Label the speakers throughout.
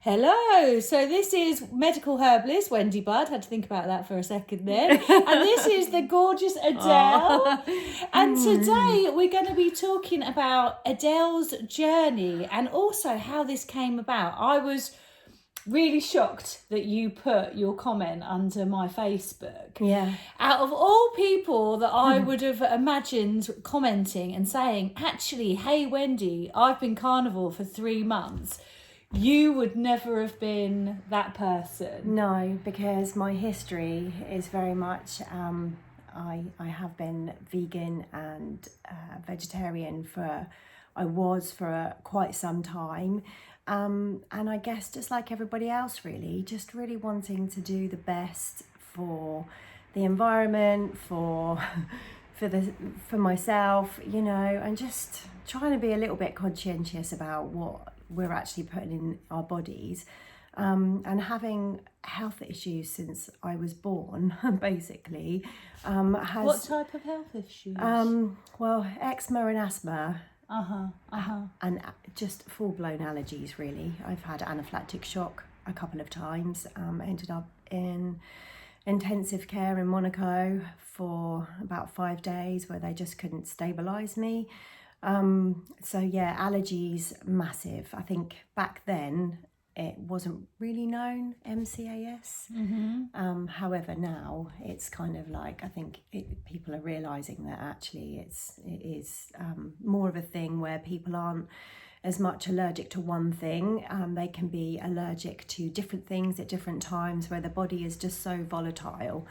Speaker 1: Hello, so this is medical herbalist Wendy Budd. Had to think about that for a second then. And this is the gorgeous Adele. And today we're going to be talking about Adele's journey and also how this came about. I was really shocked that you put your comment under my Facebook.
Speaker 2: Yeah.
Speaker 1: Out of all people that I would have imagined commenting and saying, actually, hey Wendy, I've been carnivore for 3 months. You would never have been that person.
Speaker 2: No, because my history is very much, I have been vegan and vegetarian for quite some time. And I guess just like everybody else really, just really wanting to do the best for the environment, for myself, you know, and just trying to be a little bit conscientious about what we're actually putting in our bodies, and having health issues since I was born, basically.
Speaker 1: What type of health issues?
Speaker 2: Well, eczema and asthma. And just full-blown allergies, really. I've had anaphylactic shock a couple of times. Ended up in intensive care in Monaco for about 5 days where they just couldn't stabilise me. So yeah, allergies, massive. I think back then it wasn't really known, MCAS. However, now it's kind of like, I think people are realising that actually it is more of a thing where people aren't as much allergic to one thing. They can be allergic to different things at different times where the body is just so volatile,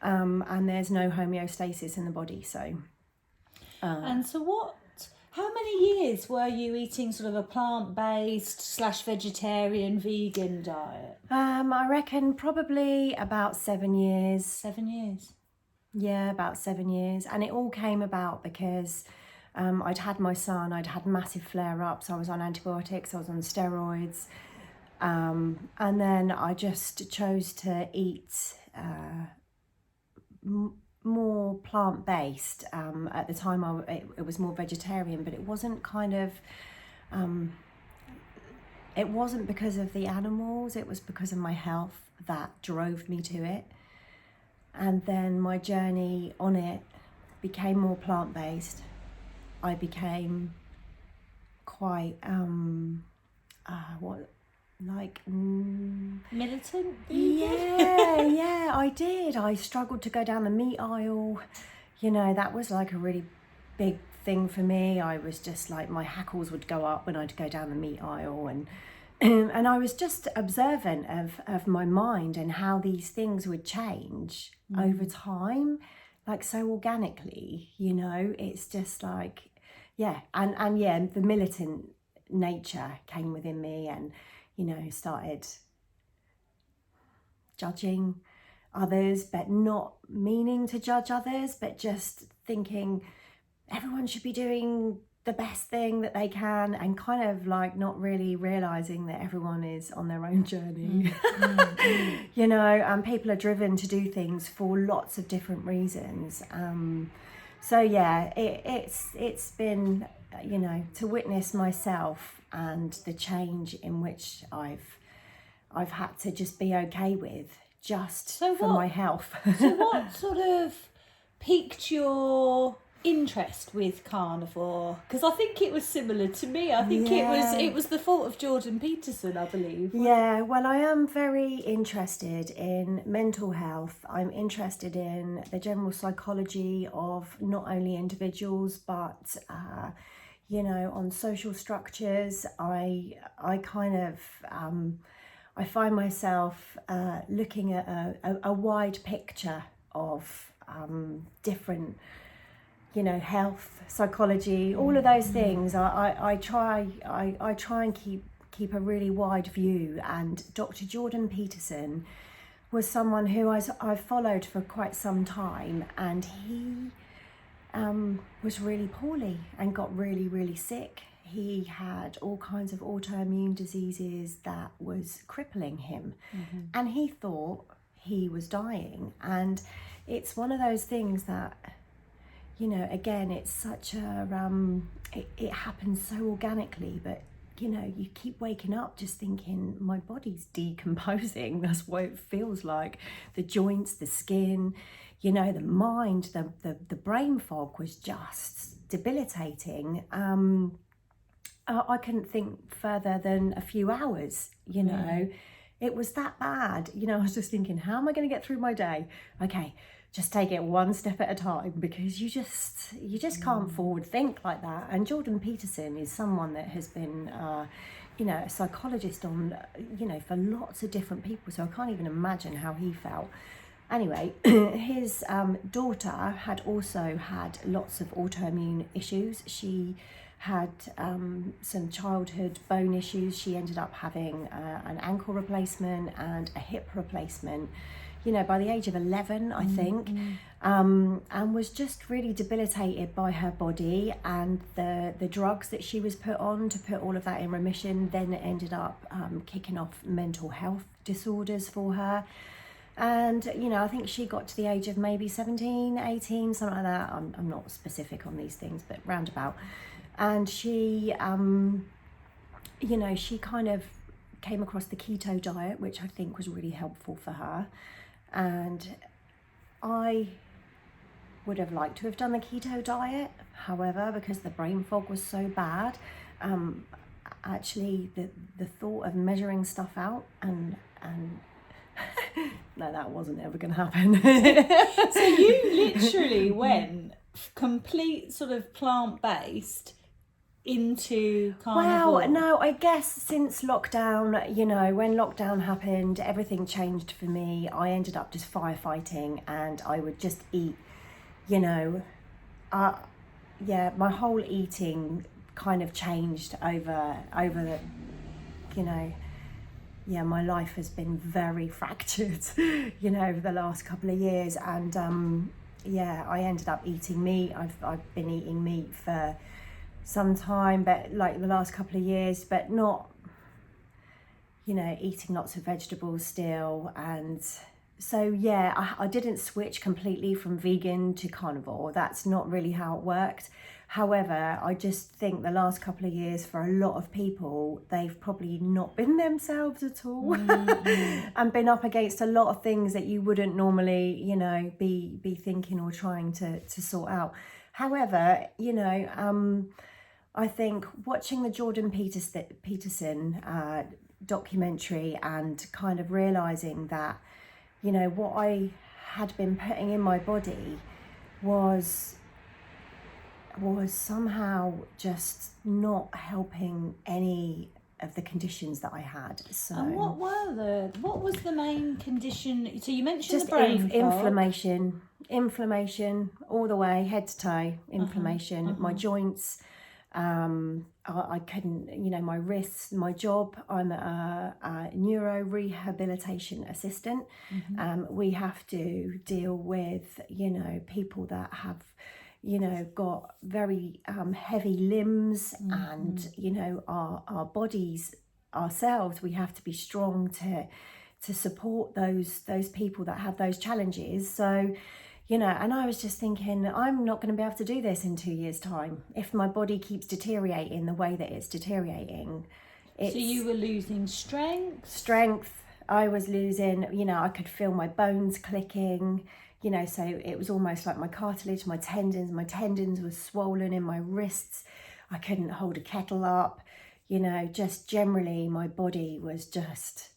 Speaker 2: and there's no homeostasis in the body. So,
Speaker 1: and so how many years were you eating sort of a plant-based / vegetarian vegan diet?
Speaker 2: I reckon probably about 7 years.
Speaker 1: 7 years?
Speaker 2: Yeah, about 7 years. And it all came about because I'd had my son, I'd had massive flare-ups, I was on antibiotics, I was on steroids. And then I just chose to eat more plant-based. At the time it was more vegetarian, but it wasn't kind of it wasn't because of the animals, it was because of my health that drove me to it. And then my journey on it became more plant-based. I became quite
Speaker 1: militant?
Speaker 2: Yeah, I did. I struggled to go down the meat aisle. You know, that was like a really big thing for me. I was just like, my hackles would go up when I'd go down the meat aisle, and I was just observant of my mind and how these things would change over time, like so organically, you know. It's just like, yeah, and yeah, the militant nature came within me, and you know, started judging others, but not meaning to judge others, but just thinking everyone should be doing the best thing that they can, and kind of like not really realizing that everyone is on their own journey. You know, and people are driven to do things for lots of different reasons. So yeah, it's been, you know, to witness myself and the change in which I've had to just be okay with, just for my health.
Speaker 1: So what sort of piqued your interest with carnivore? Because I think it was similar to me. I think it was the fault of Jordan Peterson, I believe.
Speaker 2: Yeah, well, I am very interested in mental health. I'm interested in the general psychology of not only individuals, but you know, on social structures. I kind of I find myself looking at a wide picture of different, you know, health, psychology, all of those things. I try and keep a really wide view. And Dr. Jordan Peterson was someone who I've followed for quite some time, and he was really poorly and got really, really sick. He had all kinds of autoimmune diseases that was crippling him, and he thought he was dying. And it's one of those things that, you know, again, it's such a it happens so organically, but you know, you keep waking up just thinking my body's decomposing. That's what it feels like. The joints, the skin, you know, the mind, the brain fog was just debilitating. I couldn't think further than a few hours, you know. It was that bad. You know, I was just thinking, how am I going to get through my day? Okay, just take it one step at a time, because you just can't forward think like that. And Jordan Peterson is someone that has been you know, a psychologist on, you know, for lots of different people, so I can't even imagine how he felt. Anyway, his daughter had also had lots of autoimmune issues. She had some childhood bone issues. She ended up having an ankle replacement and a hip replacement, you know, by the age of 11, I think, and was just really debilitated by her body and the drugs that she was put on to put all of that in remission. Then it ended up kicking off mental health disorders for her. And, you know, I think she got to the age of maybe 17, 18, something like that. I'm not specific on these things, but roundabout. And she, you know, she kind of came across the keto diet, which I think was really helpful for her. And I would have liked to have done the keto diet. However, because the brain fog was so bad, actually the thought of measuring stuff out and no, that wasn't ever going to happen.
Speaker 1: So you literally went complete sort of plant-based into carnivore.
Speaker 2: Well, no, I guess since lockdown, you know, when lockdown happened, everything changed for me. I ended up just firefighting, and I would just eat, you know, yeah, my whole eating kind of changed over the, you know, yeah, my life has been very fractured, you know, over the last couple of years. And yeah, I ended up eating meat. I've been eating meat for some time, but like the last couple of years, but not, you know, eating lots of vegetables still. And so, yeah, I didn't switch completely from vegan to carnivore. That's not really how it worked. However, I just think the last couple of years for a lot of people, they've probably not been themselves at all and been up against a lot of things that you wouldn't normally, you know, be thinking or trying to sort out. However, you know, I think watching the Jordan Peterson documentary and kind of realising that, you know, what I had been putting in my body was somehow just not helping any of the conditions that I had. So,
Speaker 1: and what was the main condition? So you mentioned
Speaker 2: just
Speaker 1: the brain fog.
Speaker 2: inflammation all the way, head to toe, inflammation. My joints, I couldn't, you know, my wrists, my job, I'm a neuro rehabilitation assistant. We have to deal with, you know, people that have, you know, got very heavy limbs, and, you know, our bodies ourselves, we have to be strong to support those people that have those challenges. So, you know, and I was just thinking, I'm not going to be able to do this in 2 years' time if my body keeps deteriorating the way that it's deteriorating.
Speaker 1: So you were losing strength?
Speaker 2: I was losing, you know, I could feel my bones clicking, you know, so it was almost like my cartilage, my tendons were swollen in my wrists. I couldn't hold a kettle up, you know, just generally my body was just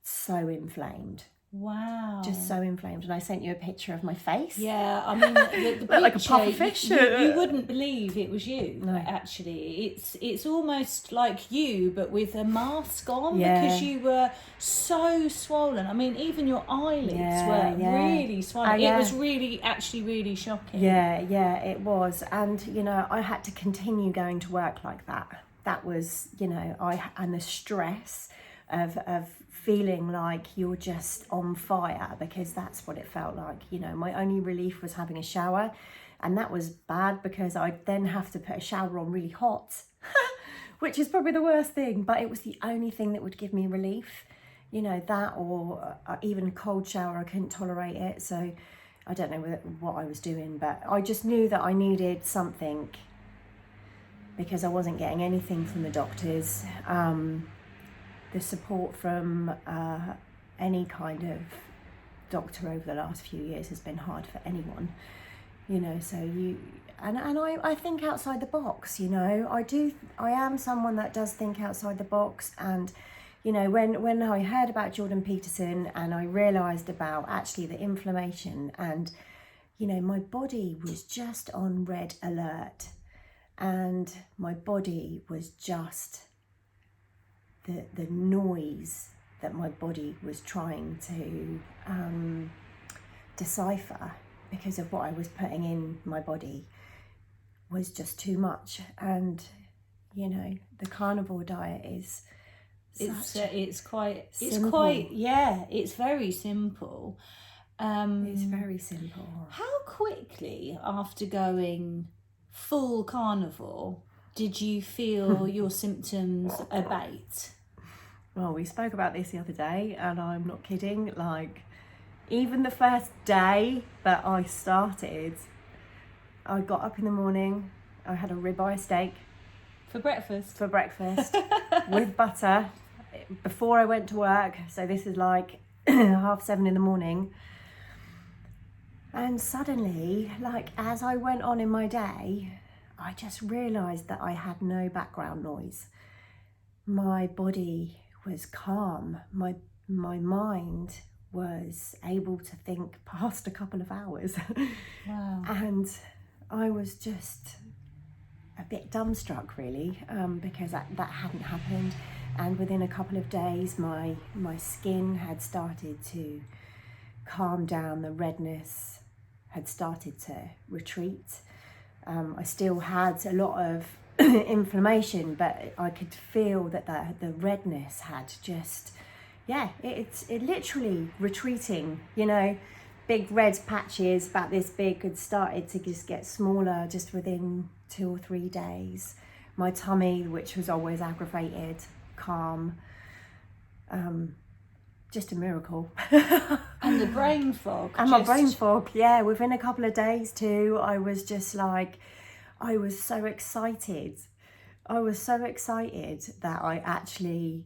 Speaker 2: so inflamed.
Speaker 1: Wow.
Speaker 2: Just so inflamed. And I sent you a picture of my face.
Speaker 1: Yeah, I mean, the picture,
Speaker 2: like a puffer fish.
Speaker 1: You wouldn't believe it was you,
Speaker 2: no.
Speaker 1: Actually. It's almost like you, but with a mask on, because you were so swollen. I mean, even your eyelids were really swollen. It was really shocking.
Speaker 2: Yeah, it was. And, you know, I had to continue going to work like that. That was, you know, and the stress of feeling like you're just on fire, because that's what it felt like. You know, my only relief was having a shower, and that was bad because I'd then have to put a shower on really hot, which is probably the worst thing, but it was the only thing that would give me relief. You know, that or even a cold shower, I couldn't tolerate it. So I don't know what I was doing, but I just knew that I needed something because I wasn't getting anything from the doctors. The support from any kind of doctor over the last few years has been hard for anyone, you know. So I think outside the box, you know. I am someone that does think outside the box. And you know, when I heard about Jordan Peterson and I realized about actually the inflammation, and you know, my body was just on red alert, and my body was just the noise that my body was trying to decipher because of what I was putting in my body was just too much. And you know, the carnivore diet is
Speaker 1: it's very simple.
Speaker 2: It's very simple.
Speaker 1: How quickly after going full carnivore did you feel your symptoms abate?
Speaker 2: Well, we spoke about this the other day, and I'm not kidding. Like, even the first day that I started, I got up in the morning, I had a ribeye steak.
Speaker 1: For breakfast
Speaker 2: with butter before I went to work. So this is like 7:30 in the morning. And suddenly, like, as I went on in my day, I just realised that I had no background noise. My body was calm. My mind was able to think past a couple of hours.
Speaker 1: Wow.
Speaker 2: And I was just a bit dumbstruck, really, because that hadn't happened. And within a couple of days, my skin had started to calm down. The redness had started to retreat. I still had a lot of inflammation, but I could feel that the redness had just, it literally retreating, you know. Big red patches about this big had started to just get smaller just within 2 or 3 days. My tummy, which was always aggravated, calm, just a miracle.
Speaker 1: And the brain fog.
Speaker 2: And my brain fog, yeah, within a couple of days too. I was just like, I was so excited. I was so excited that I actually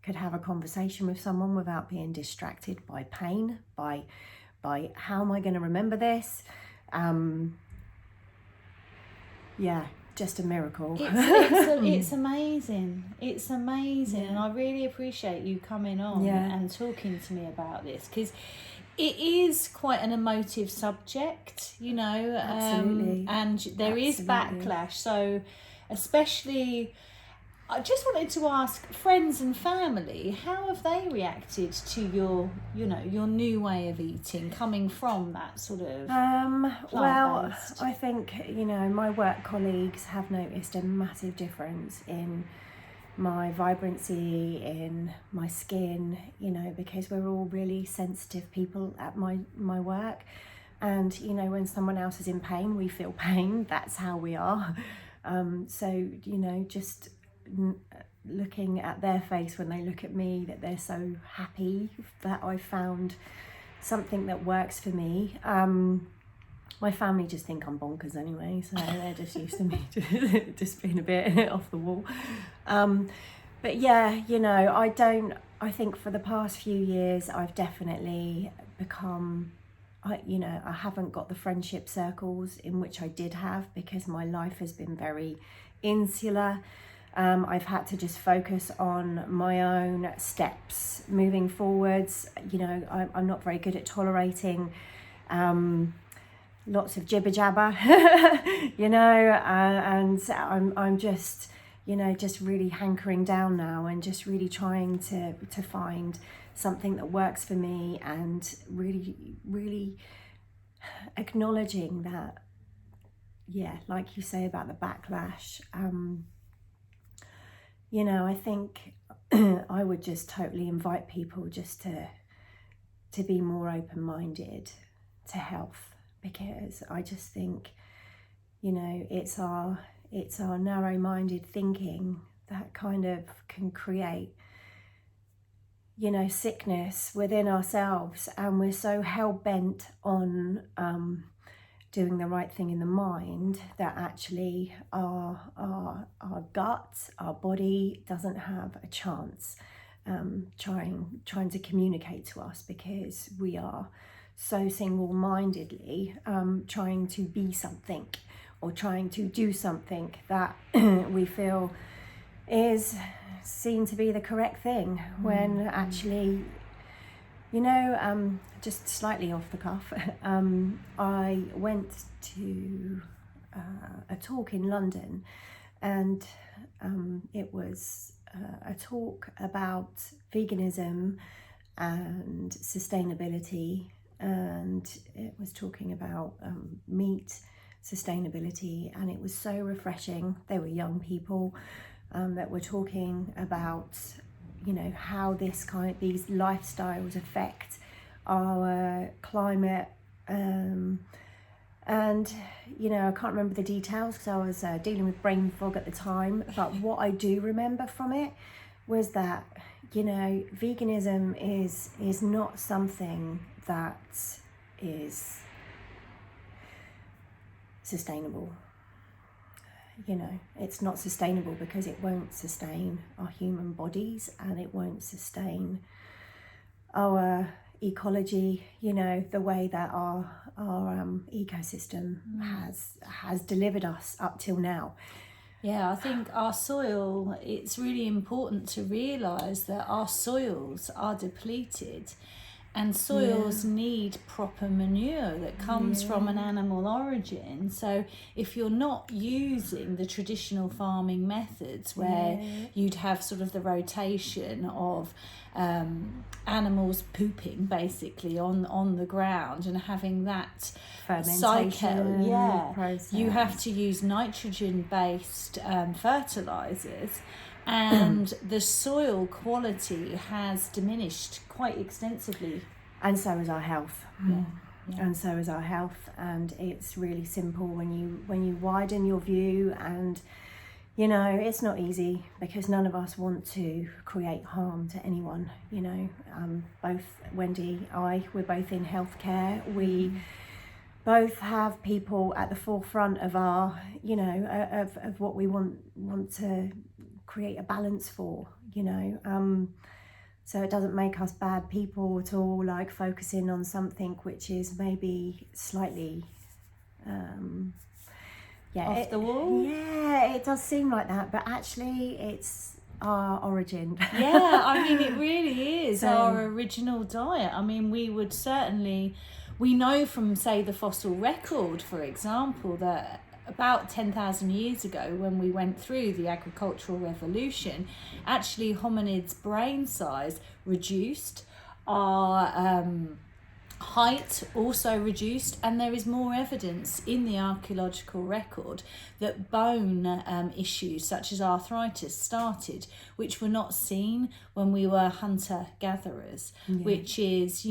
Speaker 2: could have a conversation with someone without being distracted by pain, by how am I going to remember this? Just a miracle.
Speaker 1: It's amazing. It's amazing. And I really appreciate you coming on and talking to me about this, because it is quite an emotive subject, you know.
Speaker 2: Absolutely.
Speaker 1: And there is backlash. So especially, I just wanted to ask friends and family, how have they reacted to your new way of eating, coming from that sort of
Speaker 2: well, I think, you know, my work colleagues have noticed a massive difference in my vibrancy, in my skin, you know, because we're all really sensitive people at my work. And, you know, when someone else is in pain, we feel pain. That's how we are. So, you know, just looking at their face when they look at me, that they're so happy that I found something that works for me. My family just think I'm bonkers anyway, so they're just used to me just being a bit off the wall. But yeah, you know, I think for the past few years I've definitely become, I haven't got the friendship circles in which I did have, because my life has been very insular. I've had to just focus on my own steps moving forwards. You know, I'm not very good at tolerating lots of jibber jabber, you know, and I'm just, you know, just really hankering down now and just really trying to find something that works for me, and really acknowledging that, like you say about the backlash. You know, I think I would just totally invite people just to be more open-minded to health, because I just think, you know, it's our narrow-minded thinking that kind of can create, you know, sickness within ourselves, and we're so hell-bent on doing the right thing in the mind, that actually our gut, our body doesn't have a chance trying to communicate to us, because we are so single-mindedly trying to be something or trying to do something that we feel is seen to be the correct thing, when actually, just slightly off the cuff, I went to a talk in London, and it was a talk about veganism and sustainability, and it was talking about meat sustainability, and it was so refreshing. They were young people that were talking about how these lifestyles affect our climate, and I can't remember the details because I was dealing with brain fog at the time, but what I do remember from it was that veganism is not something that is sustainable. It's not sustainable because it won't sustain our human bodies, and it won't sustain our ecology, the way that our ecosystem has delivered us up till now.
Speaker 1: Yeah, I think our soil, it's really important to realise that our soils are depleted, and soils need proper manure that comes from an animal origin. So if you're not using the traditional farming methods where you'd have sort of the rotation of animals pooping basically on the ground and having that cycle,
Speaker 2: process.
Speaker 1: You have to use nitrogen based fertilizers, and the soil quality has diminished quite extensively.
Speaker 2: And so is our health.
Speaker 1: Yeah.
Speaker 2: And so is our health. And it's really simple when you widen your view, and it's not easy, because none of us want to create harm to anyone. Both Wendy, we're both in healthcare. We both have people at the forefront of our, of what we want to create a balance for, so it doesn't make us bad people at all, like focusing on something which is maybe slightly
Speaker 1: off the wall.
Speaker 2: Yeah, it does seem like that, but actually it's our origin.
Speaker 1: Yeah, I mean, it really is our original diet. I mean, we know from, say, the fossil record, for example, that about 10,000 years ago, when we went through the agricultural revolution, actually hominids' brain size reduced, our height also reduced, and there is more evidence in the archaeological record that bone issues such as arthritis started, which were not seen when we were hunter-gatherers, which is,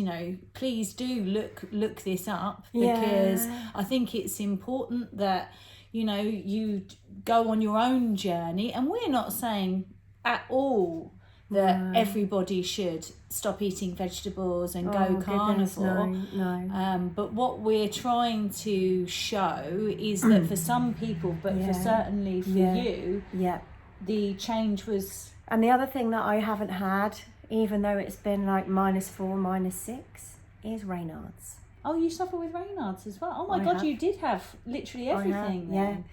Speaker 1: please do look this up, because I think it's important that you go on your own journey, and we're not saying at all that everybody should stop eating vegetables and go carnivore.
Speaker 2: No.
Speaker 1: But what we're trying to show is that for some people, but for certainly for you, the change was...
Speaker 2: And the other thing that I haven't had, even though it's been like -4, -6, is Raynaud's.
Speaker 1: Oh, you suffer with Raynaud's as well? Oh my God, you did have literally everything then.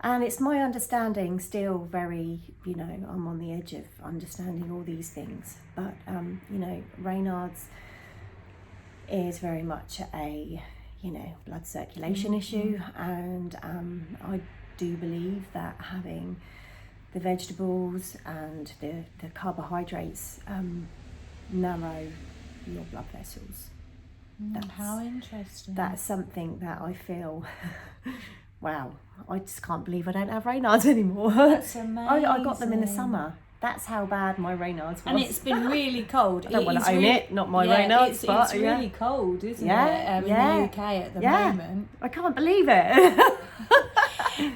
Speaker 2: And it's my understanding still very, I'm on the edge of understanding all these things. But, Raynaud's is very much a, blood circulation issue. And I do believe that having the vegetables and the carbohydrates narrow your blood vessels.
Speaker 1: How interesting.
Speaker 2: That's something that I feel... Wow, I just can't believe I don't have Raynaud's anymore.
Speaker 1: That's amazing.
Speaker 2: I got them in the summer. That's how bad my Raynaud's was.
Speaker 1: And it's been really cold.
Speaker 2: I don't want to own it, not my Raynaud's, but
Speaker 1: it's really cold, isn't it? In the UK at the moment.
Speaker 2: I can't believe it.
Speaker 1: And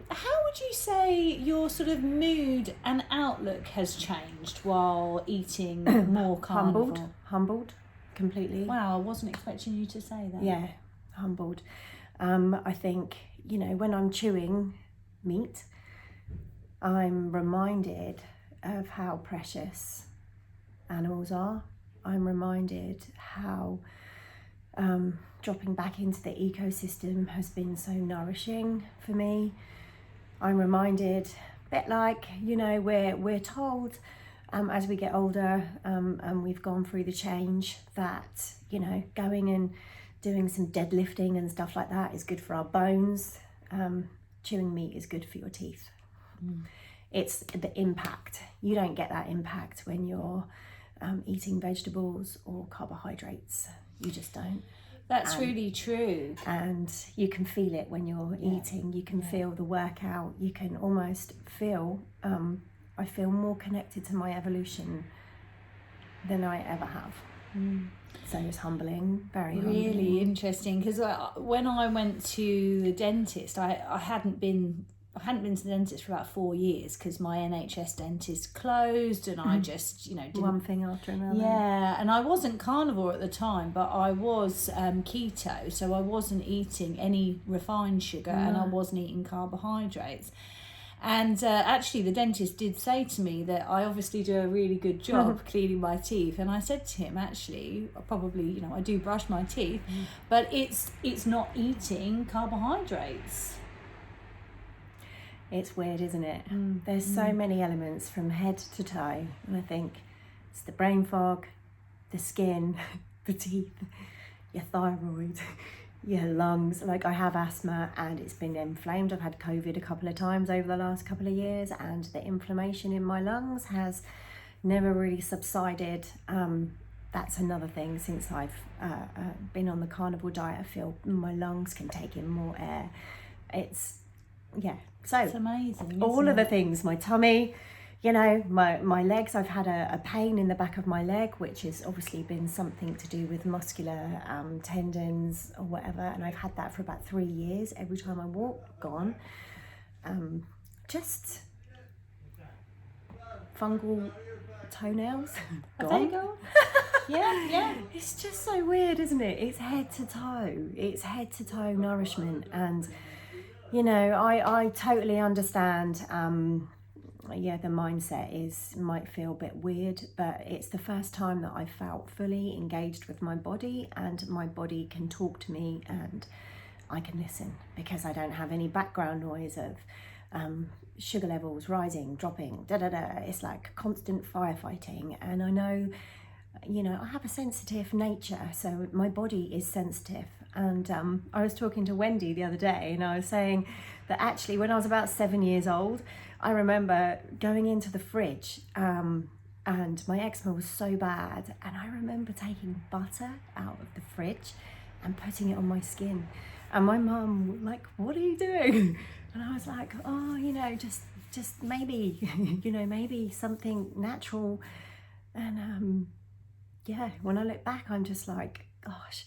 Speaker 1: how would you say your sort of mood and outlook has changed while eating more carnivore?
Speaker 2: Humbled completely.
Speaker 1: Wow, I wasn't expecting you to say that.
Speaker 2: Yeah, humbled. I think, you know, when I'm chewing meat, I'm reminded of how precious animals are. I'm reminded how dropping back into the ecosystem has been so nourishing for me. I'm reminded, a bit like, you know, we're told as we get older and we've gone through the change that, you know, going and doing some deadlifting and stuff like that is good for our bones. Chewing meat is good for your teeth. It's the impact. You don't get that impact when you're eating vegetables or carbohydrates. You just don't.
Speaker 1: That's really true.
Speaker 2: And you can feel it when you're eating. You can feel the workout. You can almost feel, I feel more connected to my evolution than I ever have. So it's humbling, very humbling.
Speaker 1: Really interesting, because when I went to the dentist, I hadn't been to the dentist for about 4 years because my NHS dentist closed, and I just, you know, didn't...
Speaker 2: One thing after another.
Speaker 1: Yeah, and I wasn't carnivore at the time, but I was keto, so I wasn't eating any refined sugar and I wasn't eating carbohydrates. And actually the dentist did say to me that I obviously do a really good job cleaning my teeth. And I said to him, actually, probably, you know, I do brush my teeth, but it's not eating carbohydrates.
Speaker 2: It's weird, isn't it? There's so many elements from head to toe. And I think it's the brain fog, the skin, the teeth, your thyroid, your lungs. Like, I have asthma and it's been inflamed. I've had COVID a couple of times over the last couple of years, and the inflammation in my lungs has never really subsided. That's another thing. Since I've been on the carnivore diet, I feel my lungs can take in more air. It's
Speaker 1: amazing.
Speaker 2: All of the things, my tummy, you know, my legs, I've had a pain in the back of my leg, which has obviously been something to do with muscular tendons or whatever, and I've had that for about 3 years. Every time I walk, gone. Just fungal toenails, gone.
Speaker 1: Yeah.
Speaker 2: It's just so weird, isn't it? It's head to toe. It's head to toe nourishment. And, you know, I totally understand. The mindset might feel a bit weird, but it's the first time that I felt fully engaged with my body, and my body can talk to me and I can listen, because I don't have any background noise of sugar levels rising, dropping, It's like constant firefighting. And I know, you know, I have a sensitive nature, so my body is sensitive. And I was talking to Wendy the other day, and I was saying that actually when I was about 7 years old, I remember going into the fridge and my eczema was so bad, and I remember taking butter out of the fridge and putting it on my skin. And my mum was like, "What are you doing?" And I was like, "Oh, you know, just maybe, you know, maybe something natural." And when I look back, I'm just like, gosh,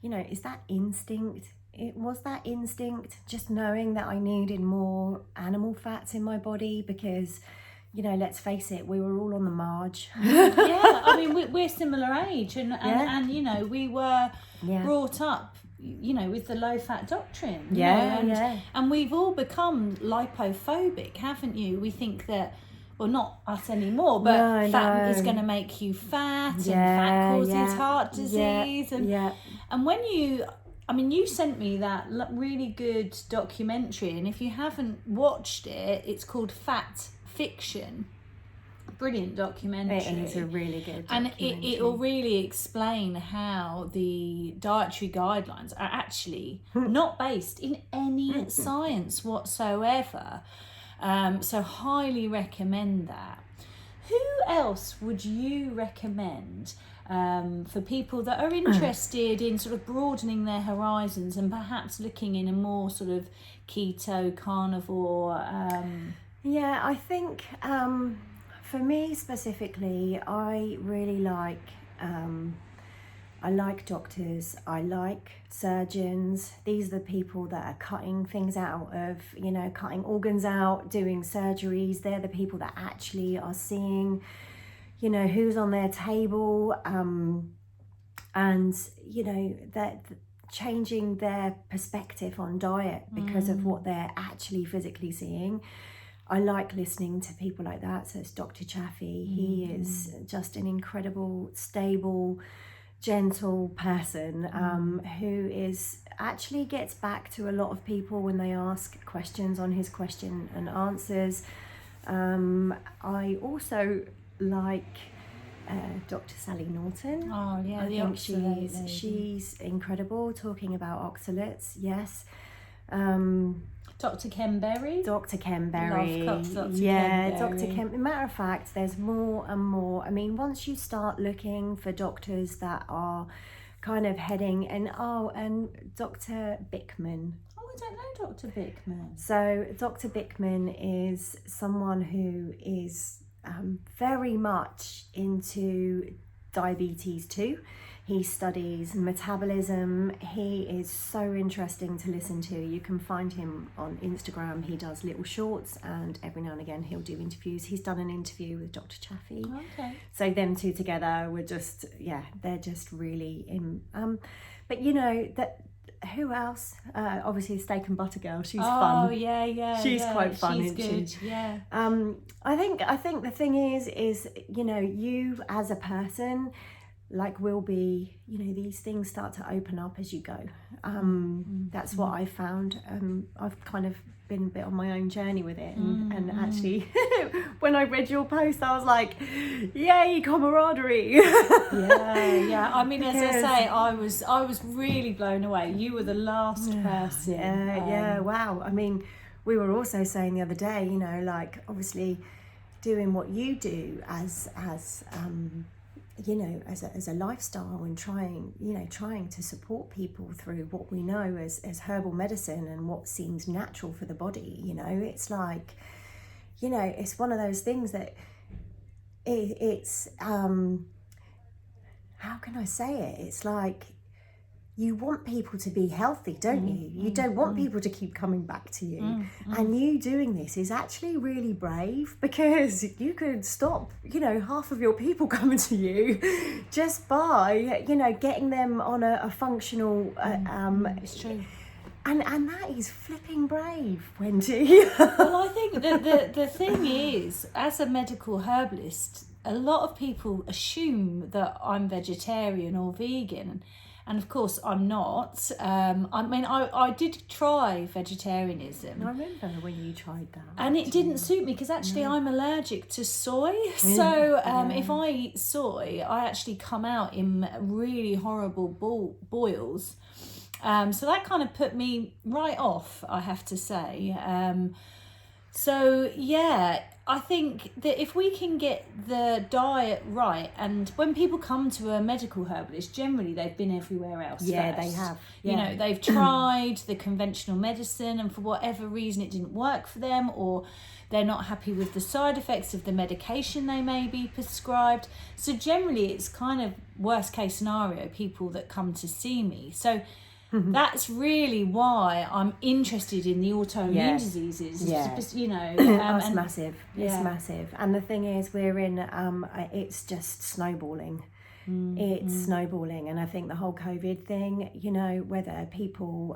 Speaker 2: you know, is that instinct? Was that instinct, just knowing that I needed more animal fats in my body? Because, you know, let's face it, we were all on the marge.
Speaker 1: I mean, we're similar age, and you know, we were brought up, you know, with the low fat doctrine. And we've all become lipophobic, haven't you? We think that, well, not us anymore, but fat is going to make you fat, and fat causes heart disease. And when you sent me that really good documentary, and if you haven't watched it, it's called Fat Fiction. Brilliant documentary.
Speaker 2: It is a really good documentary.
Speaker 1: And it will really explain how the dietary guidelines are actually not based in any science whatsoever. So highly recommend that. Who else would you recommend for people that are interested in sort of broadening their horizons and perhaps looking in a more sort of keto, carnivore?
Speaker 2: I think for me specifically, I really like doctors, I like surgeons. These are the people that are cutting things out of, you know, cutting organs out, doing surgeries. They're the people that actually are seeing, you know, who's on their table. And, you know, that changing their perspective on diet because of what they're actually physically seeing. I like listening to people like that. So it's Dr. Chaffee. He is just an incredible, stable, gentle person who is actually gets back to a lot of people when they ask questions on his question and answers. I also like Dr. Sally Norton.
Speaker 1: Oh yeah,
Speaker 2: I
Speaker 1: the
Speaker 2: think
Speaker 1: oxalate lady.
Speaker 2: she's incredible, talking about oxalates. Yes.
Speaker 1: Dr. Ken Berry.
Speaker 2: Dr. Ken Berry.
Speaker 1: Love Dr.
Speaker 2: Yeah,
Speaker 1: Ken
Speaker 2: Dr.
Speaker 1: Berry.
Speaker 2: Ken. Matter of fact, there's more and more. I mean, once you start looking for doctors that are kind of heading and Dr. Bickman.
Speaker 1: Oh, I don't know Dr. Bickman.
Speaker 2: So Dr. Bickman is someone who is very much into diabetes too. He studies metabolism. He is so interesting to listen to. You can find him on Instagram. He does little shorts, and every now and again he'll do interviews. He's done an interview with Dr. Chaffee.
Speaker 1: Okay.
Speaker 2: So them two together were just, they're just really in. But you know that. Who else? Obviously, Steak and Butter Girl. She's fun.
Speaker 1: Oh yeah.
Speaker 2: She's quite fun,
Speaker 1: She's
Speaker 2: isn't
Speaker 1: good.
Speaker 2: she?
Speaker 1: Yeah.
Speaker 2: I think the thing is you know, you as a person, like, will be, you know, these things start to open up as you go. That's what I found. I've kind of been a bit on my own journey with it, and actually when I read your post I was like, yay, camaraderie.
Speaker 1: yeah. I mean, as I say, I was really blown away. You were the last person.
Speaker 2: Wow. I mean, we were also saying the other day, you know, like, obviously doing what you do as you know, as a lifestyle, and trying to support people through what we know as herbal medicine and what seems natural for the body. You know, it's like, you know, it's one of those things that it's how can I say it? It's like, you want people to be healthy, don't you? You don't want people to keep coming back to you. And you doing this is actually really brave, because you could stop, you know, half of your people coming to you just by, you know, getting them on a functional...
Speaker 1: It's true.
Speaker 2: And that is flipping brave, Wendy.
Speaker 1: Well, I think the thing is, as a medical herbalist, a lot of people assume that I'm vegetarian or vegan. And of course, I'm not. I mean, I did try vegetarianism.
Speaker 2: I remember when you tried that.
Speaker 1: And it didn't suit me, because actually I'm allergic to soy. So if I eat soy, I actually come out in really horrible boils. So that kind of put me right off, I have to say. So yeah, I think that if we can get the diet right, and when people come to a medical herbalist, generally they've been everywhere else.
Speaker 2: Yeah,
Speaker 1: first.
Speaker 2: they have.
Speaker 1: You know, they've tried the conventional medicine, and for whatever reason it didn't work for them, or they're not happy with the side effects of the medication they may be prescribed. So generally it's kind of worst case scenario people that come to see me. So that's really why I'm interested in the autoimmune diseases. You know,
Speaker 2: that's
Speaker 1: and
Speaker 2: massive. It's massive. And the thing is, we're in, it's just snowballing. It's snowballing. And I think the whole COVID thing, you know, whether people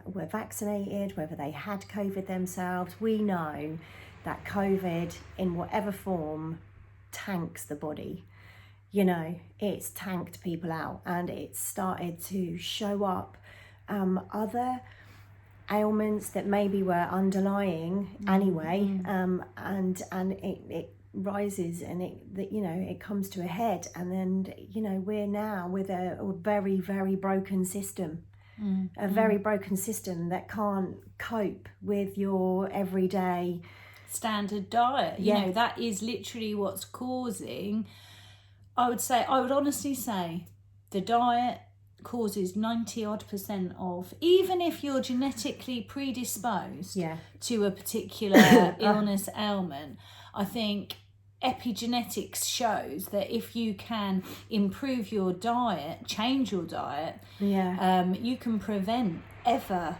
Speaker 2: were vaccinated, whether they had COVID themselves, we know that COVID in whatever form tanks the body. You know, it's tanked people out, and it's started to show up other ailments that maybe were underlying anyway, and it rises, and it comes to a head, and then, you know, we're now with a very, very broken system, very broken system that can't cope with your everyday
Speaker 1: standard diet. You know, that is literally what's causing, I would honestly say, the diet causes 90% of, even if you're genetically predisposed to a particular illness, ailment, I think epigenetics shows that if you can improve your diet, change your diet, you can prevent ever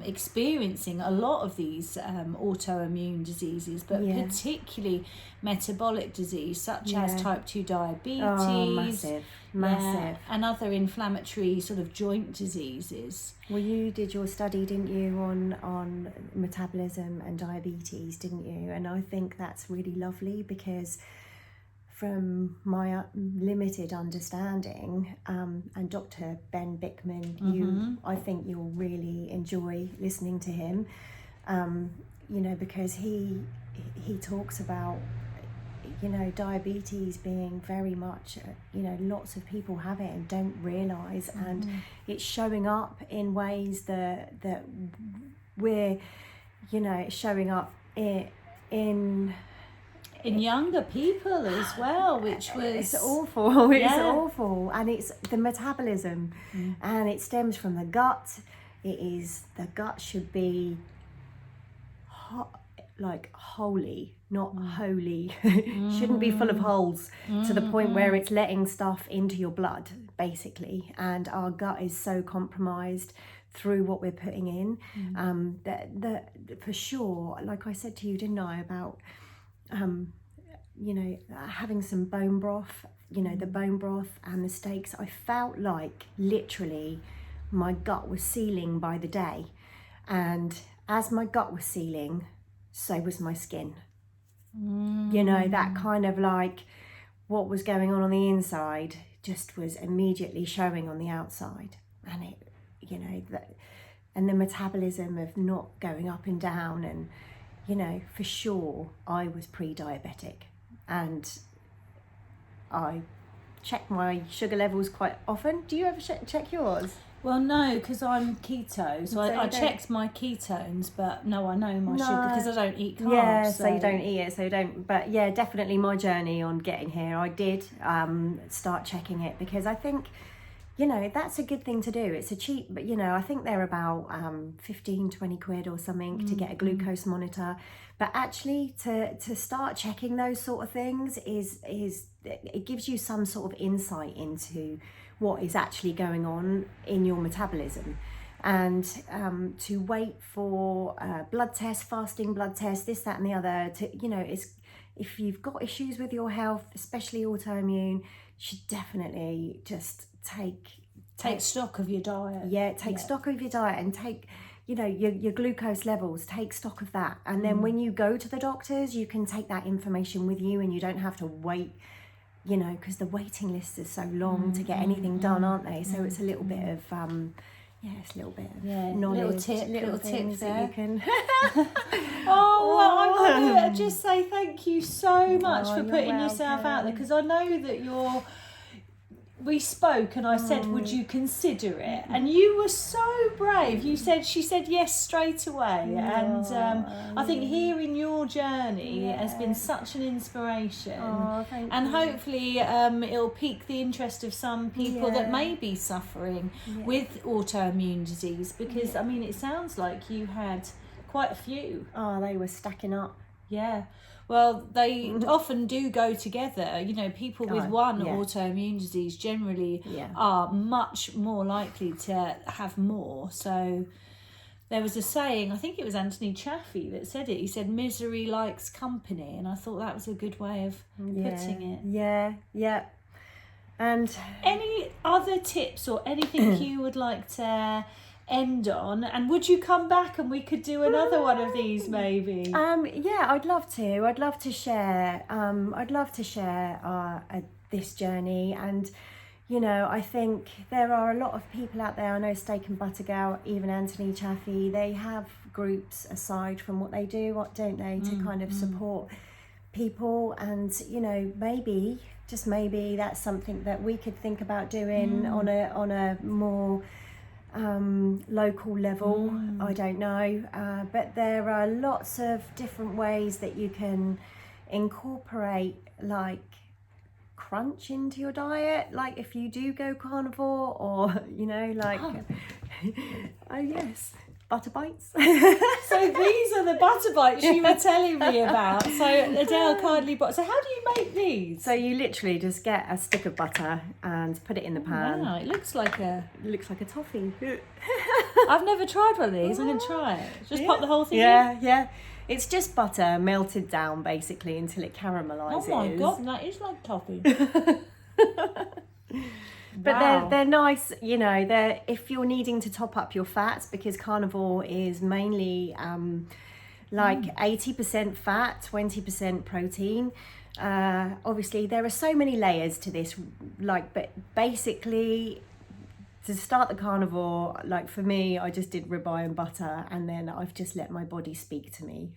Speaker 1: experiencing a lot of these autoimmune diseases, but particularly metabolic disease such as type 2 diabetes.
Speaker 2: Massive.
Speaker 1: And other inflammatory sort of joint diseases.
Speaker 2: Well, you did your study, didn't you, on metabolism and diabetes, didn't you? And I think that's really lovely, because from my limited understanding, and Dr. Ben Bickman, I think you'll really enjoy listening to him, because he talks about, diabetes being very much, lots of people have it and don't realise, and it's showing up in ways that we're, it's showing up in
Speaker 1: younger people as well, which was...
Speaker 2: It's awful, it's awful. And it's the metabolism, and it stems from the gut. The gut should be holy, not holy. Shouldn't be full of holes to the point where it's letting stuff into your blood, basically. And our gut is so compromised through what we're putting in, that for sure, like I said to you, didn't I, about having some bone broth, the bone broth and the steaks. I felt like literally my gut was sealing by the day, and as my gut was sealing, so was my skin. That kind of like what was going on the inside just was immediately showing on the outside, and it, and the metabolism of not going up and down, and for sure I was pre-diabetic, and I check my sugar levels quite often. Do you ever check yours?
Speaker 1: Well, no, because I'm keto, so I checked my ketones, but no, I know my sugar because I don't eat carbs.
Speaker 2: Yeah, so you don't eat it, so you don't. But yeah, definitely my journey on getting here, I did start checking it, because I think, that's a good thing to do. It's a cheap, but I think they're about 15, 20 quid or something to get a glucose monitor. But actually to start checking those sort of things is it gives you some sort of insight into what is actually going on in your metabolism. And to wait for blood tests, fasting blood tests, this, that and the other, it's, if you've got issues with your health, especially autoimmune, you should definitely just take
Speaker 1: stock of your diet.
Speaker 2: Yeah, take stock of your diet, and take your glucose levels, take stock of that. And then when you go to the doctors, you can take that information with you, and you don't have to wait, because the waiting list is so long to get anything done, aren't they? So it's a little bit of it's a little bit of knowledge,
Speaker 1: little tip there.
Speaker 2: You can.
Speaker 1: I want to just say thank you so much for putting yourself out there, because I know that we spoke and I said, would you consider it? And you were so brave. She said yes straight away. And I think hearing your journey has been such an inspiration.
Speaker 2: Thank
Speaker 1: and
Speaker 2: you.
Speaker 1: Hopefully it'll pique the interest of some people that may be suffering with autoimmune disease, because it sounds like you had quite a few.
Speaker 2: They were stacking up.
Speaker 1: Yeah. Well, they often do go together. People with one autoimmune disease generally are much more likely to have more. So there was a saying, I think it was Anthony Chaffee that said it. He said, misery likes company. And I thought that was a good way of putting it.
Speaker 2: Yeah. And
Speaker 1: any other tips or anything you would like to end on, and would you come back and we could do another one of these maybe?
Speaker 2: I'd love to share this journey. And I think there are a lot of people out there. I know Steak and Butter Gal, even Anthony Chaffee, they have groups aside from what they do, don't they, to kind of support people. And maybe, just maybe, that's something that we could think about doing on a more local level. I don't know, but there are lots of different ways that you can incorporate like crunch into your diet, like if you do go carnivore, or oh yes, butter bites.
Speaker 1: So these are the butter bites you were telling me about. So Adele kindly brought. So how do you make these?
Speaker 2: So you literally just get a stick of butter and put it in the pan.
Speaker 1: Wow, it looks like a
Speaker 2: toffee.
Speaker 1: I've never tried one of these. I'm going to try it. Just pop the whole thing in.
Speaker 2: Yeah. It's just butter melted down basically until it caramelizes.
Speaker 1: Oh my God, that is like toffee.
Speaker 2: But they're nice, you know, they're if you're needing to top up your fats, because carnivore is mainly 80% fat, 20% protein. Obviously there are so many layers to this, but basically to start the carnivore, for me, I just did ribeye and butter, and then I've just let my body speak to me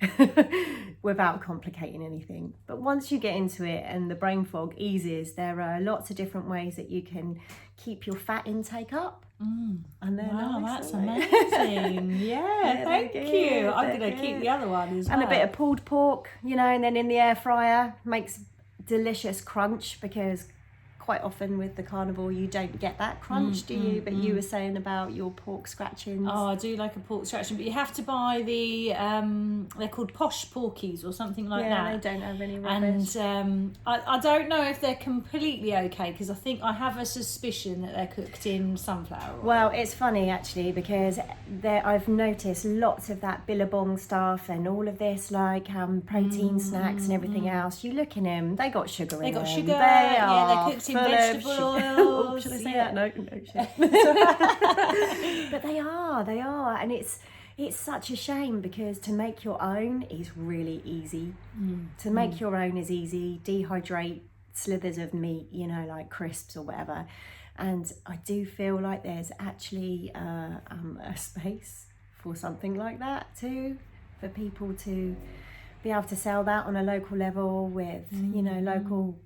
Speaker 2: without complicating anything. But once you get into it and the brain fog eases, there are lots of different ways that you can keep your fat intake up. And they're nice,
Speaker 1: that's amazing. Yeah, thank you. I'm going to keep the other one as well.
Speaker 2: And a bit of pulled pork, you know, and then in the air fryer makes delicious crunch, because quite often with the carnivore you don't get that crunch, do you? But you were saying about your pork scratchings.
Speaker 1: Oh, I do like a pork scratching, but you have to buy the they're called posh porkies or something like that.
Speaker 2: Yeah, they don't have any rubbish.
Speaker 1: And I don't know if they're completely okay, because I think I have a suspicion that they're cooked in sunflower oil.
Speaker 2: Well, it's funny actually, because I've noticed lots of that billabong stuff and all of this protein snacks and everything else. You look in them, they got sugar in them.
Speaker 1: They got sugar.
Speaker 2: They're
Speaker 1: cooked in vegetable oils.
Speaker 2: Should I say that? No, shit. But they are, and it's such a shame, because to make your own is really easy. To make your own is easy. Dehydrate slithers of meat, you know, like crisps or whatever. And I do feel like there's actually a space for something like that too, for people to be able to sell that on a local level with, you know, local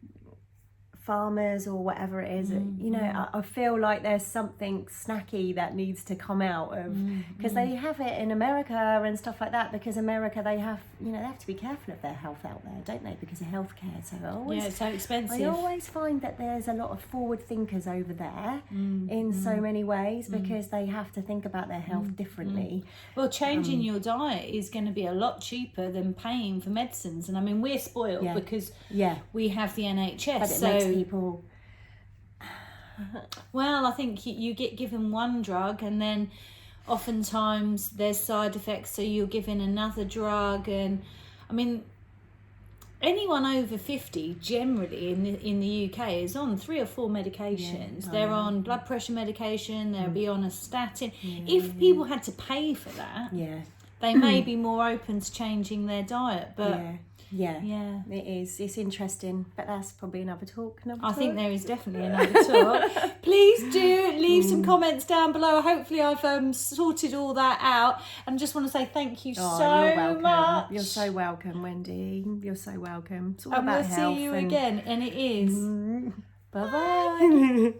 Speaker 2: farmers or whatever it is. You know, I feel like there's something snacky that needs to come out of, because they have it in America and stuff like that, because America, they have to be careful of their health out there, don't they, because of healthcare. So
Speaker 1: it's so expensive.
Speaker 2: I always find that there's a lot of forward thinkers over there in so many ways, because they have to think about their health differently.
Speaker 1: Well, changing your diet is going to be a lot cheaper than paying for medicines, and I mean, we're spoiled because we have the NHS,
Speaker 2: but it makes people.
Speaker 1: Well, I think you get given one drug, and then oftentimes there's side effects, so you're given another drug. And I mean, anyone over 50 generally in the UK is on 3 or 4 medications. They're on blood pressure medication, they'll be on a statin. If people had to pay for that, they may be more open to changing their diet. But
Speaker 2: yeah, it is. It's interesting, but that's probably another talk.
Speaker 1: I think there is definitely another talk. Please do leave some comments down below. Hopefully I've sorted all that out, and just want to say thank you so much.
Speaker 2: You're so welcome, Wendy. You're so welcome. It's all
Speaker 1: and
Speaker 2: about
Speaker 1: we'll
Speaker 2: health.
Speaker 1: See you again, and it is.
Speaker 2: Bye-bye.